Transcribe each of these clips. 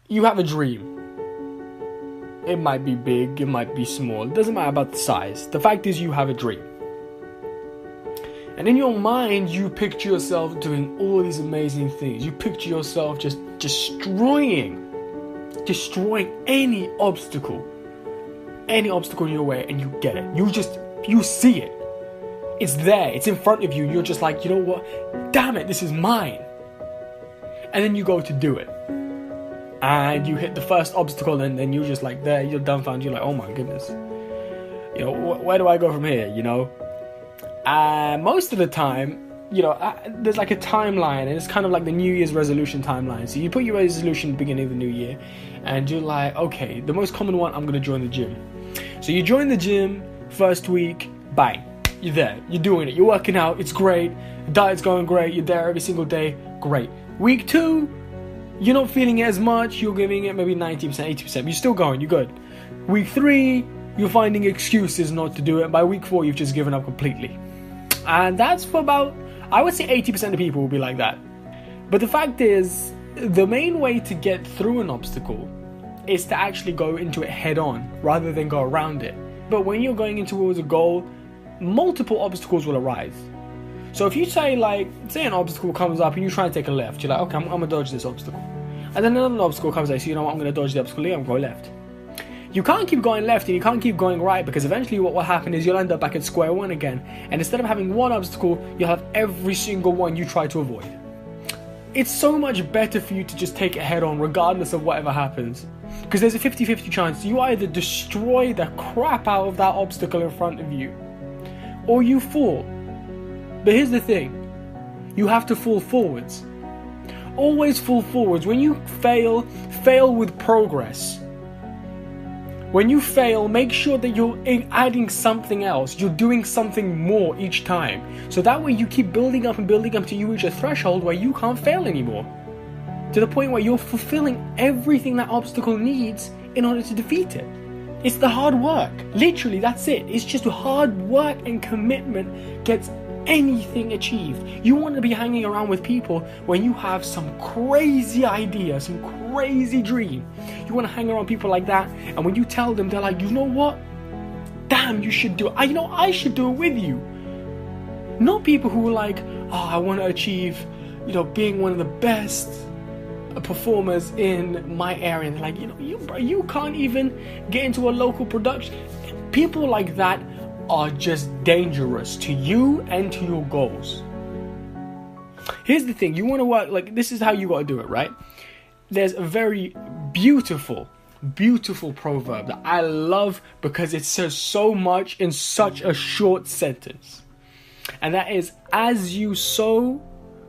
You have a dream. It might be big, it might be small. It doesn't matter about the size. The fact is you have a dream. And in your mind, you picture yourself doing all these amazing things. You picture yourself just destroying any obstacle in your way, and you get it. You see it. It's there. It's in front of you. You're just like, you know what? Damn it, this is mine. And then you go to do it. And you hit the first obstacle, and then you're just like there. You're dumbfounded. You're like, oh my goodness. You know, where do I go from here? You know? Most of the time, you know, there's like a timeline, and it's kind of like the New Year's resolution timeline. So you put your resolution at the beginning of the new year, and you're like, okay, the most common one, I'm going to join the gym. So you join the gym, first week, bang, you're there, you're doing it, you're working out, it's great, the diet's going great, you're there every single day, great. Week 2, you're not feeling it as much, you're giving it maybe 90%, 80%, you're still going, you're good. Week 3, you're finding excuses not to do it. By week 4, you've just given up completely. And that's for about, I would say 80% of people will be like that. But the fact is, the main way to get through an obstacle is to actually go into it head on rather than go around it. But when you're going towards a goal, multiple obstacles will arise. So if you say an obstacle comes up and you try to take a left, you're like, okay, I'm going to dodge this obstacle. And then another obstacle comes up, so you know what, I'm going to dodge the obstacle here, I'm going to go left. You can't keep going left and you can't keep going right, because eventually what will happen is you'll end up back at square one again. And instead of having one obstacle, you'll have every single one you try to avoid. It's so much better for you to just take it head on regardless of whatever happens. Because there's a 50-50 chance you either destroy the crap out of that obstacle in front of you, or you fall. But here's the thing, you have to fall forwards. Always fall forwards. When you fail with progress. When you fail, make sure that you're adding something else. You're doing something more each time. So that way you keep building up till you reach a threshold where you can't fail anymore. To the point where you're fulfilling everything that obstacle needs in order to defeat it. It's the hard work. Literally, that's it. It's just hard work and commitment gets anything achieved. You want to be hanging around with people when you have some crazy idea, some crazy dream. You want to hang around people like that, and when you tell them, they're like, you know what? Damn, you should do it. I should do it with you. Not people who are like, oh, I want to achieve, being one of the best performers in my area. And they're like, you can't even get into a local production. People like that are just dangerous to you and to your goals. Here's the thing, you want to work, this is how you got to do it, right? There's a very beautiful proverb that I love because it says so much in such a short sentence. And that is, as you sow,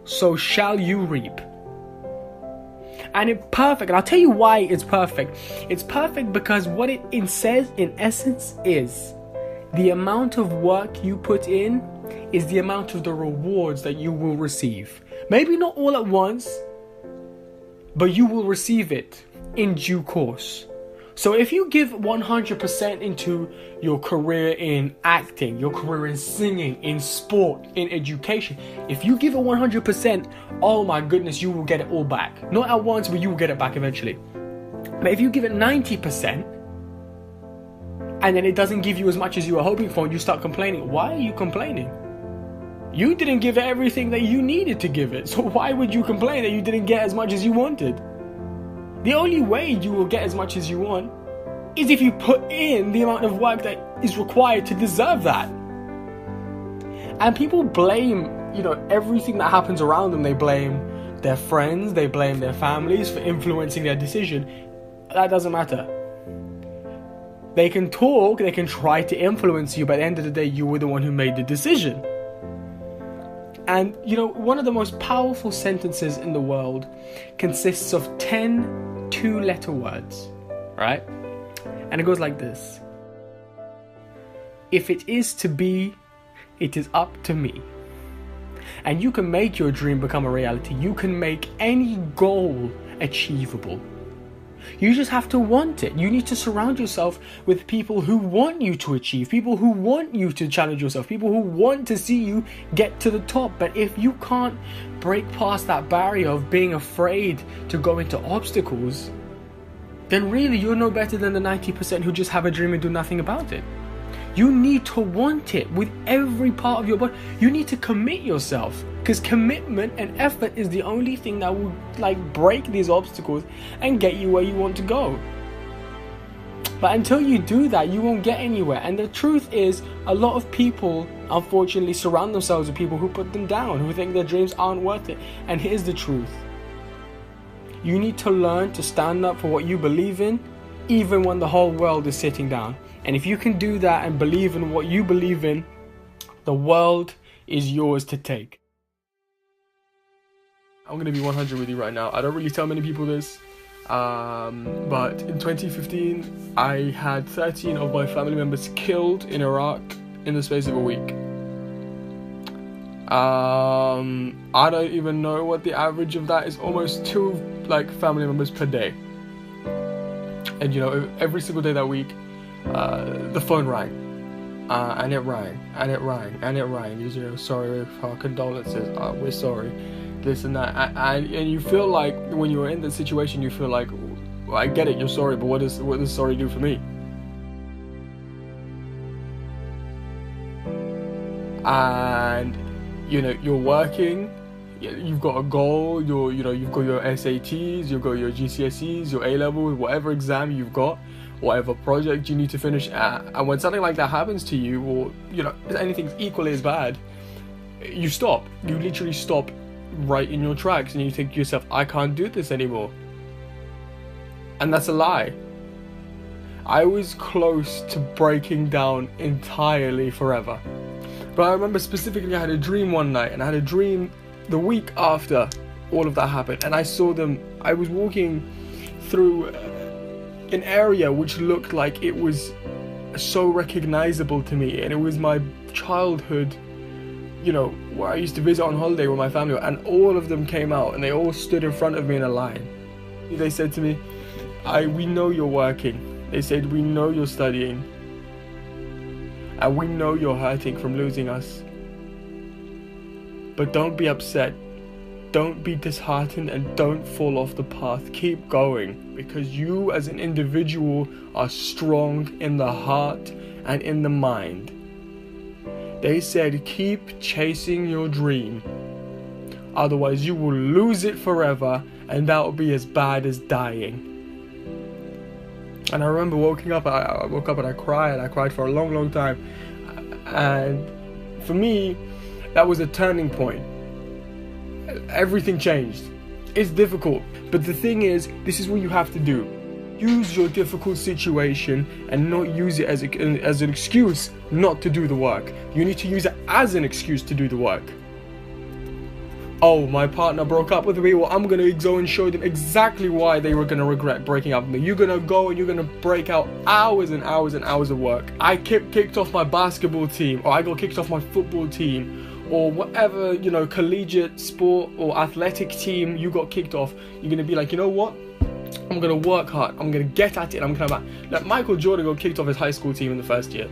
so shall you reap. And it's perfect. And I'll tell you why it's perfect. It's perfect because what it says in essence is, the amount of work you put in is the amount of the rewards that you will receive. Maybe not all at once, but you will receive it in due course. So if you give 100% into your career in acting, your career in singing, in sport, in education, if you give it 100%, oh my goodness, you will get it all back. Not at once, but you will get it back eventually. But if you give it 90%, and then it doesn't give you as much as you were hoping for, and you start complaining. Why are you complaining? You didn't give it everything that you needed to give it. So why would you complain that you didn't get as much as you wanted? The only way you will get as much as you want is if you put in the amount of work that is required to deserve that. And people blame, everything that happens around them. They blame their friends, they blame their families for influencing their decision. That doesn't matter. They can talk, they can try to influence you, but at the end of the day, you were the one who made the decision. And, one of the most powerful sentences in the world consists of 10 two-letter words, right? And it goes like this. If it is to be, it is up to me. And you can make your dream become a reality. You can make any goal achievable. You just have to want it. You need to surround yourself with people who want you to achieve, people who want you to challenge yourself, people who want to see you get to the top. But if you can't break past that barrier of being afraid to go into obstacles, then really you're no better than the 90% who just have a dream and do nothing about it. You need to want it with every part of your body. You need to commit yourself, because commitment and effort is the only thing that will break these obstacles and get you where you want to go. But until you do that, you won't get anywhere. And the truth is, a lot of people unfortunately surround themselves with people who put them down, who think their dreams aren't worth it. And here's the truth: you need to learn to stand up for what you believe in, even when the whole world is sitting down. And if you can do that and believe in what you believe in, the world is yours to take. I'm going to be 100 with you right now. I don't really tell many people this, but in 2015, I had 13 of my family members killed in Iraq in the space of a week. I don't even know what the average of that is. Almost 2 family members per day. And every single day that week, the phone rang, and it rang, and it rang, and it rang. Sorry, our condolences, we're sorry, this and that, and you feel like when you're in that situation, you feel like, well, I get it, you're sorry, but what does sorry do for me? And you're working, you've got a goal, you've got your SATs, you've got your GCSEs, your A-levels, whatever exam you've got, whatever project you need to finish at, and when something like that happens to you, or anything's equally as bad, you stop. You literally stop right in your tracks, and you think to yourself, I can't do this anymore. And that's a lie. I was close to breaking down entirely forever. But I remember specifically I had a dream one night, and I had a dream the week after all of that happened, and I saw them. I was walking through an area which looked like it was so recognizable to me, and it was my childhood, where I used to visit on holiday with my family, and all of them came out and they all stood in front of me in a line. They said to me, we know you're working. They said, we know you're studying, and we know you're hurting from losing us, but don't be upset. Don't be disheartened, and don't fall off the path. Keep going, because you as an individual are strong in the heart and in the mind. They said, keep chasing your dream. Otherwise you will lose it forever, and that will be as bad as dying. And I remember waking up, I woke up and I cried for a long, long time. And for me, that was a turning point. Everything changed. It's difficult, but the thing is, this is what you have to do. Use your difficult situation and not use it as an excuse not to do the work. You need to use it as an excuse to do the work. Oh, my partner broke up with me. Well, I'm going to go and show them exactly why they were going to regret breaking up with me. You're going to go and you're going to break out hours and hours and hours of work. I kicked off my basketball team, or I got kicked off my football team, or whatever, collegiate sport or athletic team you got kicked off. You're going to be like, you know what? I'm going to work hard. I'm going to get at it. I'm going to come back. Like Michael Jordan got kicked off his high school team in the first year.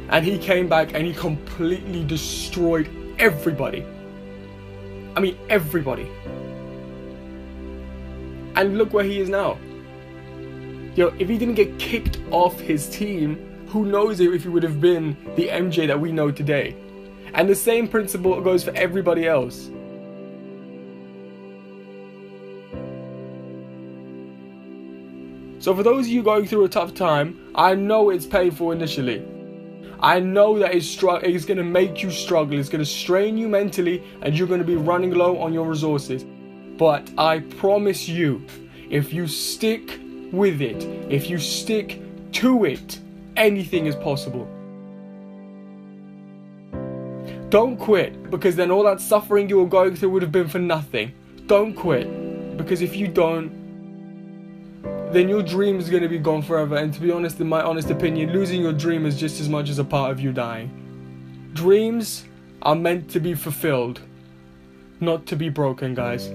And he came back and he completely destroyed everybody. I mean, everybody. And look where he is now. If he didn't get kicked off his team, who knows if he would have been the MJ that we know today. And the same principle goes for everybody else. So for those of you going through a tough time, I know it's painful initially. I know that it's going to make you struggle. It's going to strain you mentally, and you're going to be running low on your resources. But I promise you, if you stick with it, if you stick to it, anything is possible. Don't quit, because then all that suffering you were going through would have been for nothing. Don't quit, because if you don't, then your dream is going to be gone forever. And to be honest, in my honest opinion, losing your dream is just as much as a part of you dying. Dreams are meant to be fulfilled, not to be broken, guys.